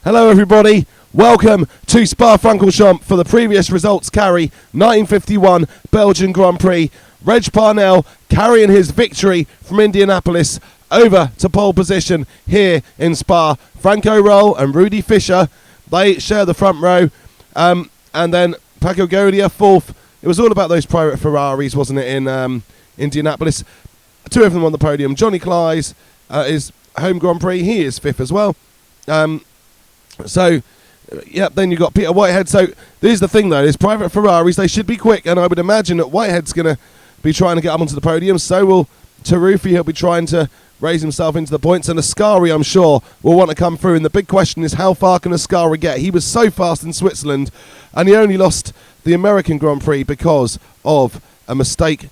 Hello everybody, welcome to Spa-Francorchamps for the previous results carry, 1951 Belgian Grand Prix. Reg Parnell carrying his victory from Indianapolis over to pole position here in Spa. Francorol Rol and Rudifischer, they share the front row, and then Paco Godia fourth. It was all about those private Ferraris, wasn't it, in Indianapolis. Two of them on the podium. Johnnieclaes is home Grand Prix, he is fifth as well. So, yeah, then you've got Peter Whitehead. So, this is the thing, though. There's private Ferraris. They should be quick, and I would imagine that Whitehead's going to be trying to get up onto the podium. So will Taruffi. He'll be trying to raise himself into the points. And Ascari, I'm sure, will want to come through. And the big question is, how far can Ascari get? He was so fast in Switzerland, and he only lost the American Grand Prix because of a mistake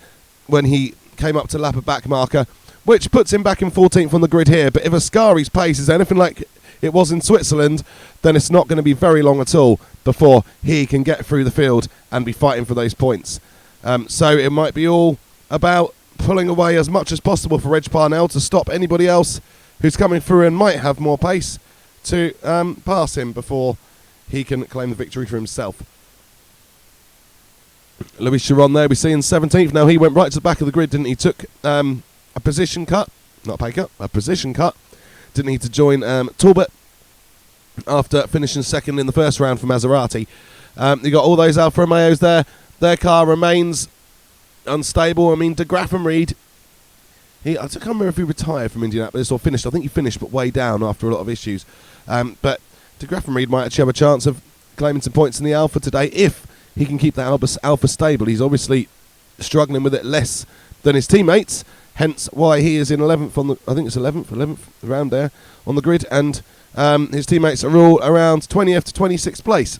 when he came up to lap a back marker, which puts him back in 14th on the grid here. But if Ascari's pace is anything like it was in Switzerland, then it's not going to be very long at all before he can get through the field and be fighting for those points. So it might be all about pulling away as much as possible for Reg Parnell to stop anybody else who's coming through and might have more pace to pass him before he can claim the victory for himself. Louis Chiron there, we see in 17th. Now he went right to the back of the grid, didn't he? Took a position cut, not a pay cut, a position cut. Didn't need to join Talbot after finishing second in the first round for Maserati. You got all those Alfa Romeos there. Their car remains unstable. I mean, De Graffenried, I can't remember if he retired from Indianapolis or finished. I think he finished, but way down after a lot of issues. But De Graffenried might actually have a chance of claiming some points in the Alfa today if he can keep that Alfa stable. He's obviously struggling with it less than his teammates. Hence why he is in 11th on the, I think it's 11th around there on the grid, and his teammates are all around 20th to 26th place.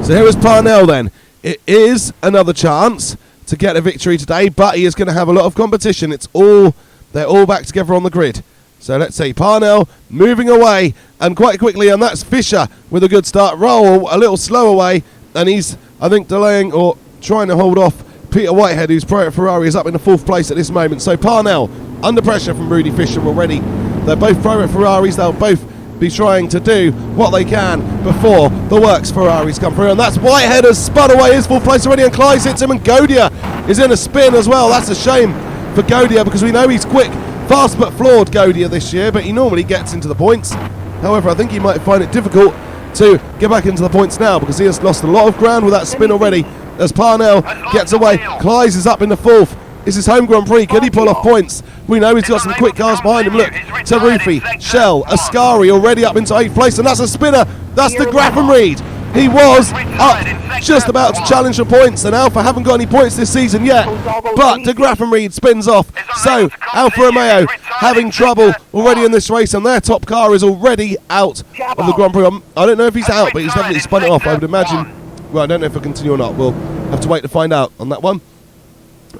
So here is Parnell then. It is another chance to get a victory today, but he is going to have a lot of competition. They're all back together on the grid. So let's see, Parnell moving away and quite quickly, and that's Fischer with a good start. Rol a little slow away, and he's, I think, delaying or trying to hold off Peter Whitehead, whose private Ferrari is up in the fourth place at this moment. So Parnell under pressure from Rudifischer already. They're both private Ferraris. They'll both be trying to do what they can before the works Ferraris come through. And that's Whitehead has spun away his fourth place already, and Claes hits him, and Godia is in a spin as well. That's a shame for Godia because we know he's quick, fast but flawed Godia this year, but he normally gets into the points. However, I think he might find it difficult to get back into the points now because he has lost a lot of ground with that spin already. As Parnell gets away, Claes is up in the fourth. This is home Grand Prix. Can he pull off points? We know he's got some quick cars behind him. Look, Taruffi, Shell, Ascari already up into 8th place, and that's a spinner. That's De Graffenried. He was up just about to challenge for points, and Alfa haven't got any points this season yet, but De Graffenried spins off. So Alfa Romeo having trouble already in this race, and their top car is already out of the Grand Prix. I don't know if he's out, but he's definitely spun it off, I would imagine. Well, I don't know if he'll continue or not. We'll have to wait to find out on that one.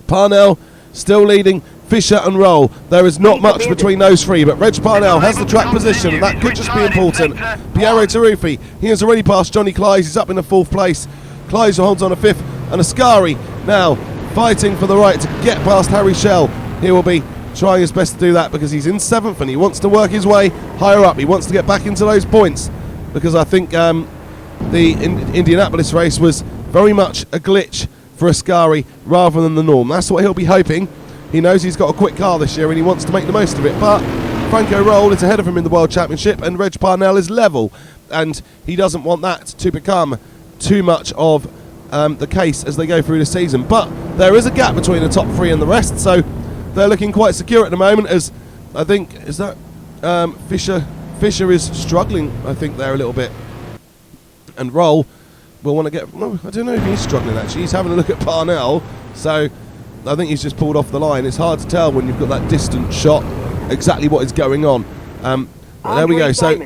Parnell still leading Fischer and Rol. There is not much between those three, but Reg Parnell has the track position, and that could just be important. Pierotaruffi, he has already passed Johnnieclaes. He's up in the fourth place. Claes holds on a fifth, and Ascari now fighting for the right to get past Harry Shell. He will be trying his best to do that because he's in 7th and he wants to work his way higher up. He wants to get back into those points because I think the Indianapolis race was very much a glitch for Ascari rather than the norm. That's what he'll be hoping. He knows he's got a quick car this year and he wants to make the most of it, but Francorol Rol is ahead of him in the World Championship and Reg Parnell is level, and he doesn't want that to become too much of the case as they go through the season. But there is a gap between the top three and the rest, so they're looking quite secure at the moment, as I think, is that Fischer is struggling, I think, there a little bit, and Rol will want to get, well, I don't know if he's struggling actually. He's having a look at Parnell, so I think he's just pulled off the line. It's hard to tell when you've got that distant shot exactly what is going on. There we go. So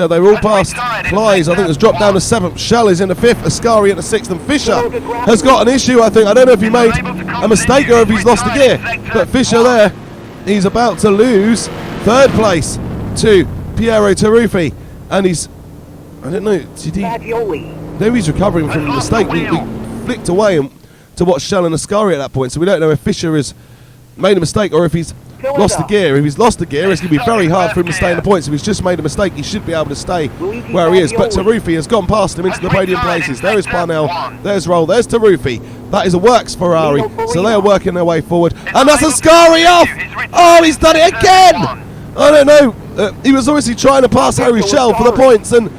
they're all past. Claes, I think, has dropped down to 7th. Shell is in the 5th. Ascari in the 6th. And Fischer has got an issue, I think. I don't know if he made a mistake or if he's lost a gear. But Fischer there, he's about to lose 3rd place to Pierotaruffi. And he's, I don't know, maybe he's recovering from the mistake. We flicked away to watch Shell and Ascari at that point, so we don't know if Fischer has made a mistake or if he's lost the gear. If he's lost the gear, it's going to be very hard for him to stay in the points. If he's just made a mistake, he should be able to stay where he is. But Taruffi has gone past him into the podium places. There is Parnell, there's Rol, there's Taruffi. That is a works Ferrari, so they are working their way forward. And that's Ascari off! Oh, he's done it again! I don't know. He was obviously trying to pass Harry Schell for the points and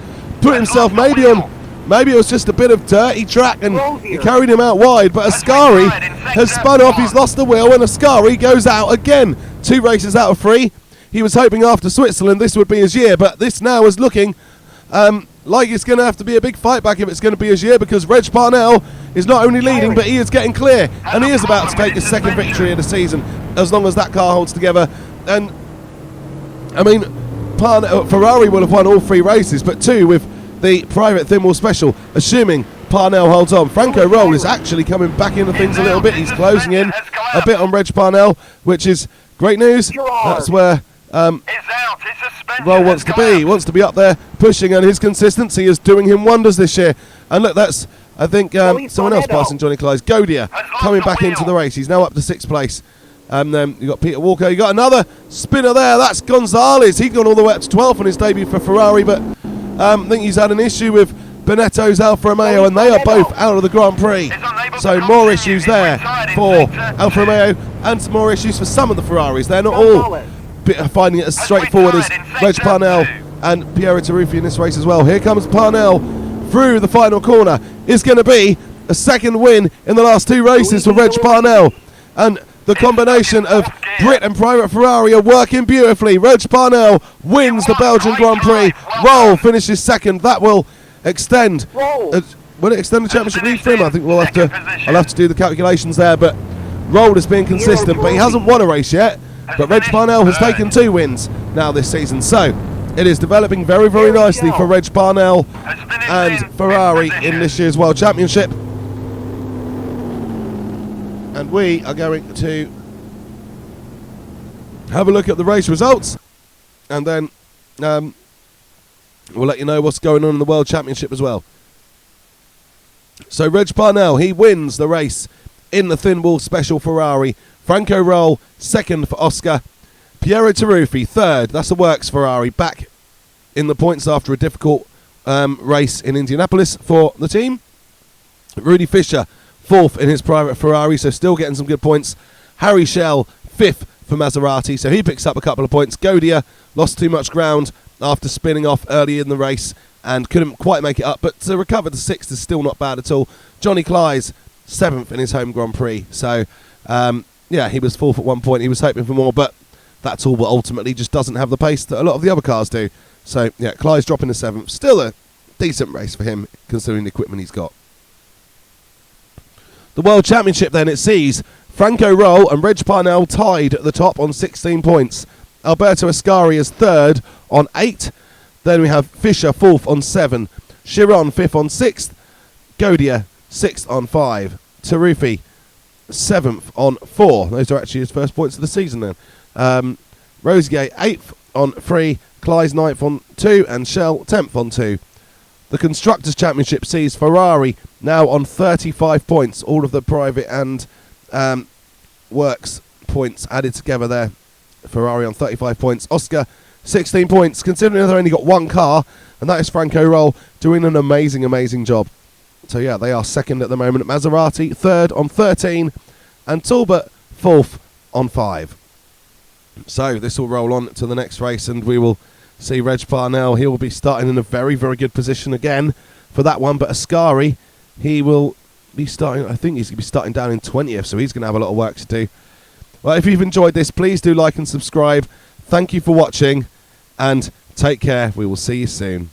put himself maybe it was just a bit of dirty track and he carried him out wide, but Ascari has spun off, he's lost the wheel, and Ascari goes out again. 2 races out of 3. He was hoping after Switzerland this would be his year, but this now is looking like it's going to have to be a big fight back if it's going to be his year, because Reg Parnell is not only leading, but he is getting clear, and he is about to take his second victory of the season, as long as that car holds together. And I mean, Ferrari will have won all 3 races, but 2 with the private thin wheel special, assuming Parnell holds on. francorol is actually coming back into things a little bit. He's closing in a bit on Reg Parnell, which is great news. That's where Rol wants to be. He wants to be up there pushing, and his consistency is doing him wonders this year. And look, that's, I think, someone else passing johnnieclaes. Godia coming back into the race. He's now up to 6th place. You've got Peter Walker. You've got another spinner there. That's Gonzalez. He's gone all the way up to 12th on his debut for Ferrari, but I think he's had an issue with Benetto's Alfa Romeo, and they are both out of the Grand Prix. So more issues there for Alfa Romeo, and some more issues for some of the Ferraris. They're not all finding it as straightforward as Reg Parnell and pierotaruffi in this race as well. Here comes Parnell through the final corner. It's going to be a second win in the last 2 races for Reg Parnell, and the combination of Brit and Private Ferrari are working beautifully. Reg Parnell wins the Belgian Grand Prix. Rol finishes 2nd. That will extend. Will it extend the championship lead for him? I think I'll have to do the calculations there. But Rol is being consistent, but he hasn't won a race yet. But Reg Parnell has taken 2 wins now this season. So it is developing very, very nicely for Reg Parnell and Ferrari in this year's World Championship. And we are going to have a look at the race results, and then we'll let you know what's going on in the World Championship as well. So Reg Parnell, he wins the race in the thin wall special Ferrari. francorol 2nd for Oscar. pierotaruffi 3rd. That's the works Ferrari, back in the points after a difficult race in Indianapolis for the team. Rudifischer 4th in his private Ferrari, so still getting some good points. Harry Schell 5th for Maserati, so he picks up a couple of points. Godia lost too much ground after spinning off early in the race and couldn't quite make it up, but to recover to 6th is still not bad at all. Johnnieclaes 7th in his home Grand Prix, so yeah, he was 4th at one point. He was hoping for more, but that's all, but ultimately just doesn't have the pace that a lot of the other cars do. So yeah, Claes dropping to 7th. Still a decent race for him considering the equipment he's got. The World Championship then, it sees francorol and Reg Parnell tied at the top on 16 points. Albertoascari is 3rd on 8. Then we have Fischer 4th on 7. Chiron 5th on 6th. Godia 6th on 5. Taruffi 7th on 4. Those are actually his first points of the season then. Rosier 8th on 3. Claes 9th on 2. And Schell 10th on 2. The Constructors' Championship sees Ferrari now on 35 points. All of the private and works points added together there. Ferrari on 35 points. Oscar 16 points, considering they've only got 1 car, and that is francorol doing an amazing, amazing job. So yeah, they are 2nd at the moment. Maserati 3rd on 13, and Talbot 4th on 5. So this will roll on to the next race, and we will see Reg Parnell. He will be starting in a very, very good position again for that one. But Ascari, he will be starting, I think he's going to be starting down in 20th, so he's going to have a lot of work to do. Well, if you've enjoyed this, please do like and subscribe. Thank you for watching, and take care. We will see you soon.